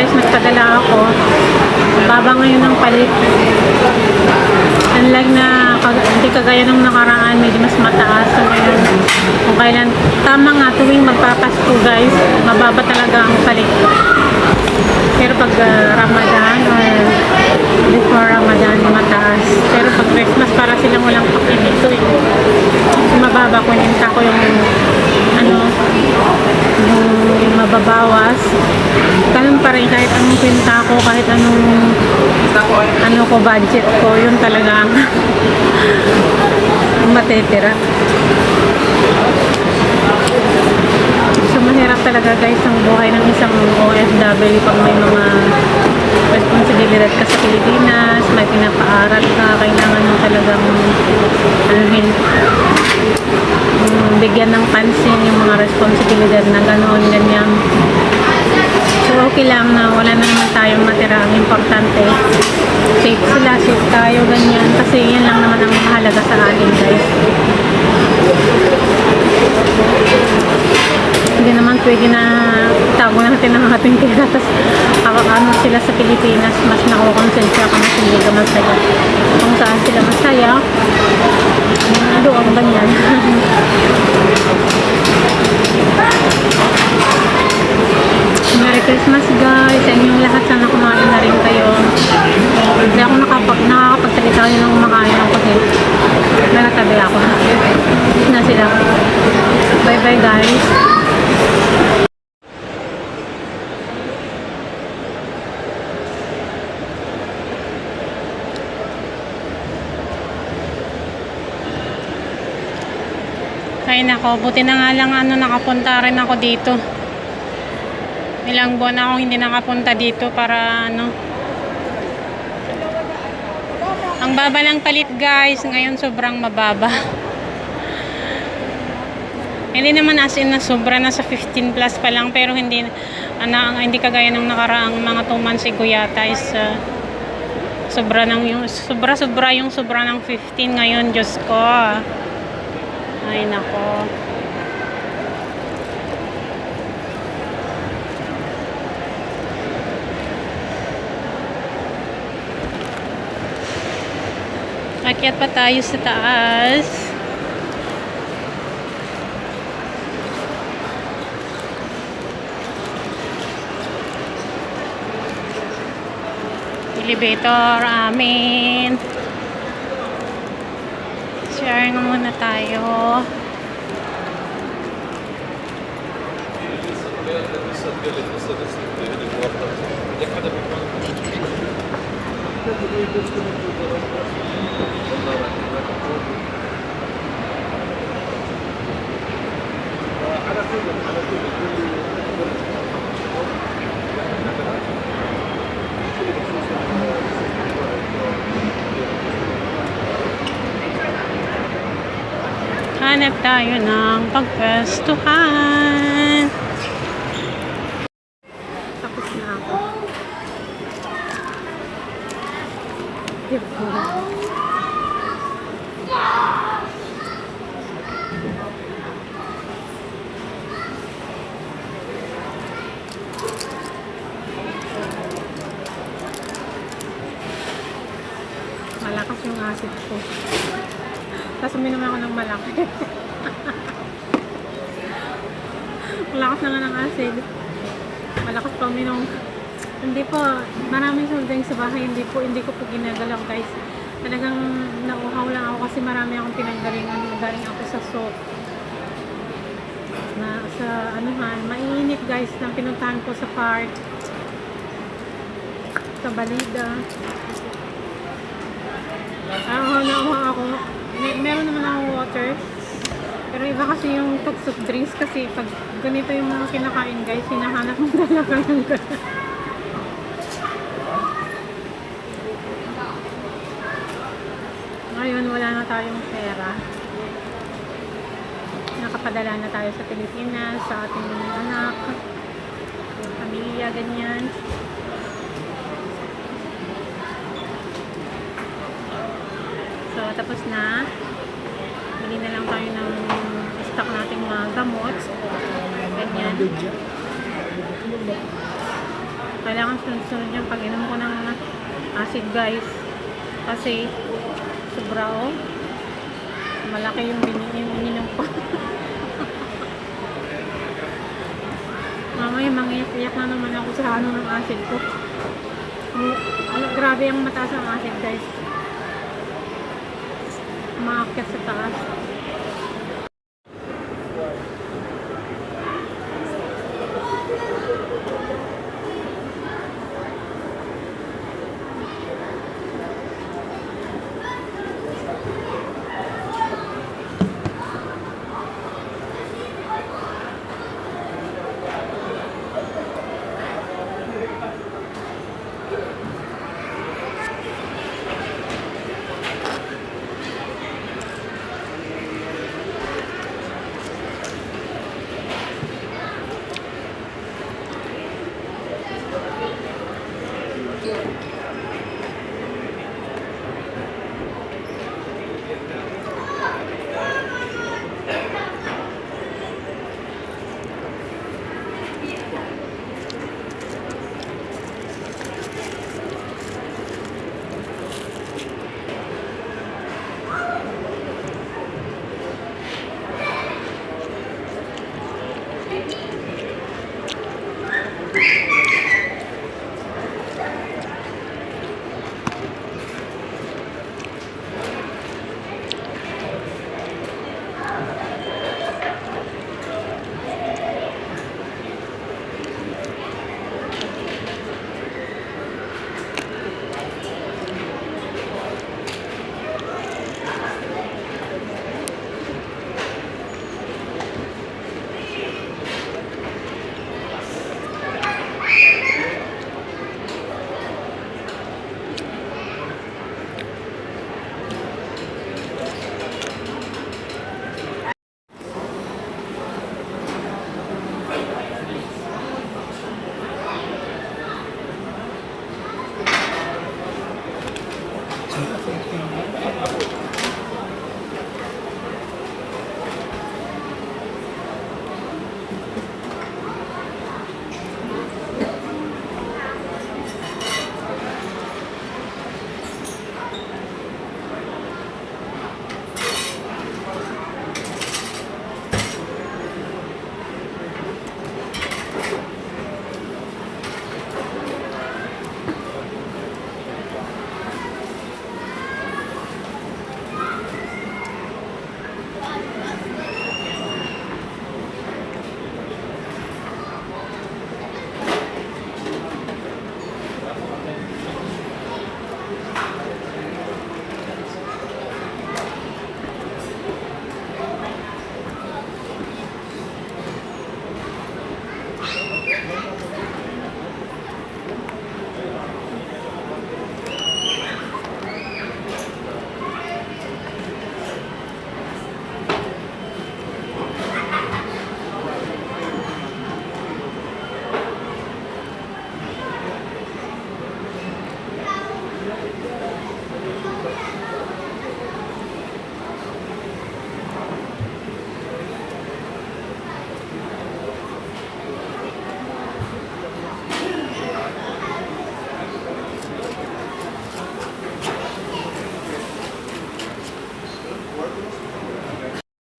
guys, nagpadala ako. Baba ngayon ng palit. Unlike na, hindi kagaya nung nakaraan, medyo mas mataas. So ngayon, kung kailan, tama nga, tuwing magpapasko guys, mababa talaga ang palit. Pero pag Ramadan or before Ramadan, mataas. Pero pag Christmas, para silang walang pakinito eh. So, mababa ko, ninta ko yung yung mababawas. Ganun pa rin kahit anong pinta ko, kahit anong ko budget ko, yun talaga ang matitira. So mahirap talaga guys ang buhay ng isang OFW pag may mga responsibilidad ka sa Pilipinas, may pinapaaral ka, kailangan mo talagang bigyan ng pansin yung mga responsibilidad na ganoon, ganyan. So okay lang na wala na naman tayong matira. Ang importante, safe sila, safe tayo, ganyan. Kasi yan lang naman ang mahalaga sa atin guys. Hindi naman pwede na tago natin ang ating pera tapos ano sila sa Pilipinas, mas nakukonsensya ka, mas hindi ka masaya. Kung saan sila masaya, doon ganyan. Merry Christmas guys sa inyong lahat. Sana kumain na rin kayo. Hindi ako nakakapagsalita nyo nang kumakain ako kasi nagatabi ako na sila. Bye bye guys. Ay nako, buti na nga lang nakapunta rin ako dito. Ilang buwan akong hindi nakapunta dito para ang baba ng palit guys, ngayon sobrang mababa. Hindi naman as in na sobra na sa 15 plus pa lang, pero hindi kagaya ng nakaraang mga 2 months ago yata is sobra ng ng 15 ngayon, Diyos ko. Ay nako. Akyat pa tayo sa taas. Elevator amin. Share nga muna tayo. Hanap tayo ng pagpwestuhan. Tapos na ako. Malakas yung acid ko. Tapos uminom ako ng malaki. Malakas na nga ng acid. Malakas pa uminom. Hindi po, maraming soldeng sa bahay. Hindi ko po ginagalaw guys. Talagang nauhaw lang ako kasi marami akong pinanggalingan. Galing ako sa soap. Sa mainit guys na pinuntahan ko sa park. Sa Balida. Nauhaw ako. Meron naman akong water. Pero iba kasi yung soft drinks kasi pag ganito yung mga kinakain guys, hinahanap mo talaga yung ngayon wala na tayong pera. Nakapadala na tayo sa Pilipinas, sa ating anak, pamilya, ganyan. So tapos na. Bili na lang tayo ng stock nating mga gamot. Ganyan. Kailangan sunod-sunod yung pag-inom ko ng acid guys. Kasi sobra oh. Malaki yung ininom ko. Mamaya mangiyak na naman ako sa ano ng acid ko. Grabe ang mataas ng acid guys. Maakyat sa taas.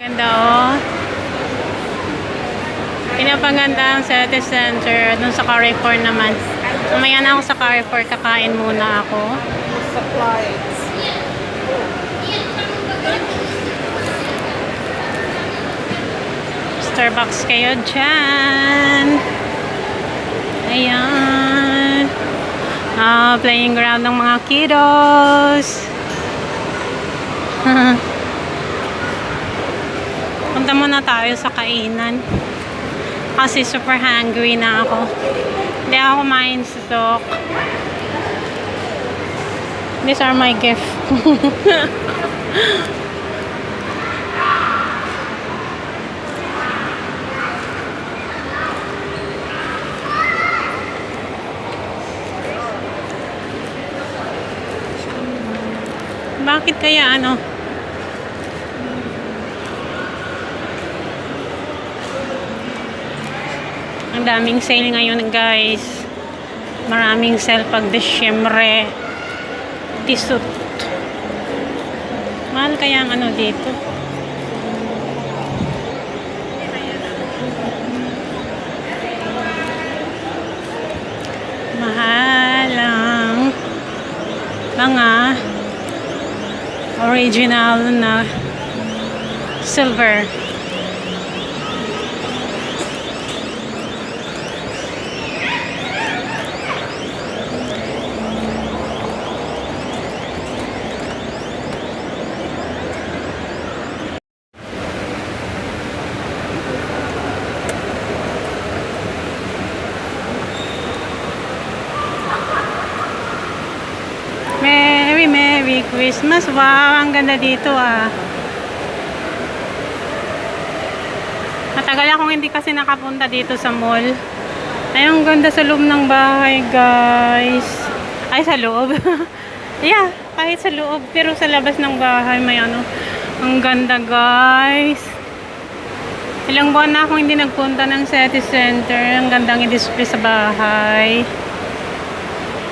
Ganda oh. Pinapaganda ang City Center. Doon sa Carrefour naman. Mamaya na ako sa Carrefour. Kakain muna ako. Supplies. Starbucks kayo dyan. Ayan. Playing ground ng mga kiddos. Punta muna tayo sa kainan. Kasi super hungry na ako. Hindi ako kumain sa Sok. These are my gift. Bakit kaya ano? Ang daming sale ngayon guys. Maraming sale pag Desyembre. Tisut. Mahal kaya ang ano dito. Mahal ang mga original na silver. Merry Christmas. Wow, ang ganda dito ah. Matagal akong hindi kasi nakapunta dito sa mall. Ay, ang ganda sa loob ng bahay, guys. Ay, sa loob. Yeah, kahit sa loob. Pero sa labas ng bahay, may ano. Ang ganda, guys. Ilang buwan na akong hindi nagpunta ng City Center. Ang gandang i-display sa bahay.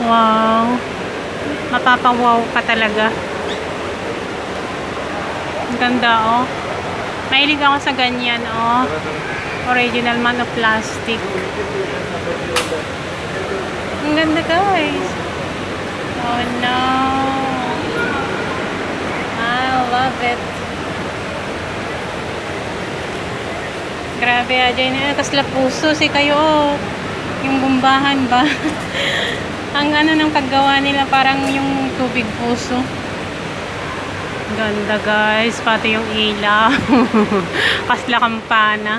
Wow. Mapapawaw ka talaga. Ang ganda, oh. Mahilig ako sa ganyan, oh. Original man of plastic. Ang ganda, guys. Oh, no. I love it. Grabe, Ajay na. Kasla puso si kayo, oh. Yung bumbahan ba? Ang ano ng paggawa nila, parang yung tubig puso. Ganda, guys. Pati yung ilaw. Kasla kampana.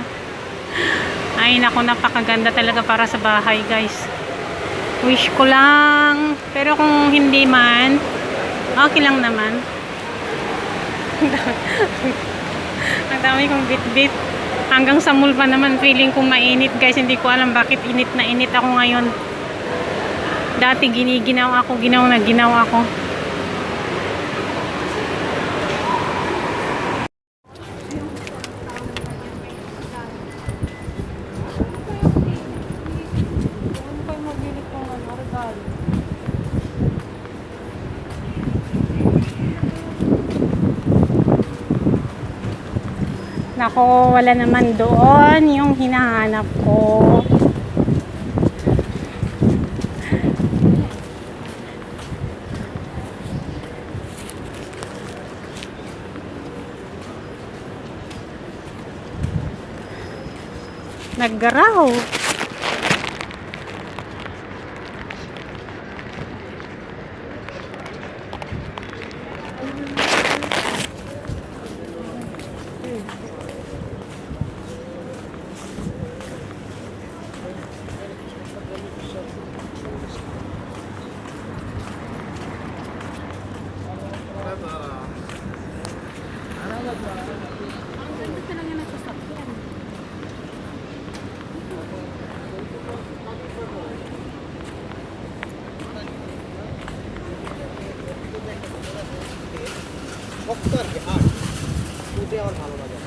Ay, naku, napakaganda talaga para sa bahay, guys. Wish ko lang. Pero kung hindi man, okay lang naman. Ang dami kong bit-bit. Hanggang sa mall pa naman, feeling ko mainit, guys. Hindi ko alam bakit init na init ako ngayon. Dati ginaw ako. Nako, wala naman doon yung hinahanap ko. Naggaraw. শক্ত আর কি হার্ড দুটোই আমার ভালো লাগে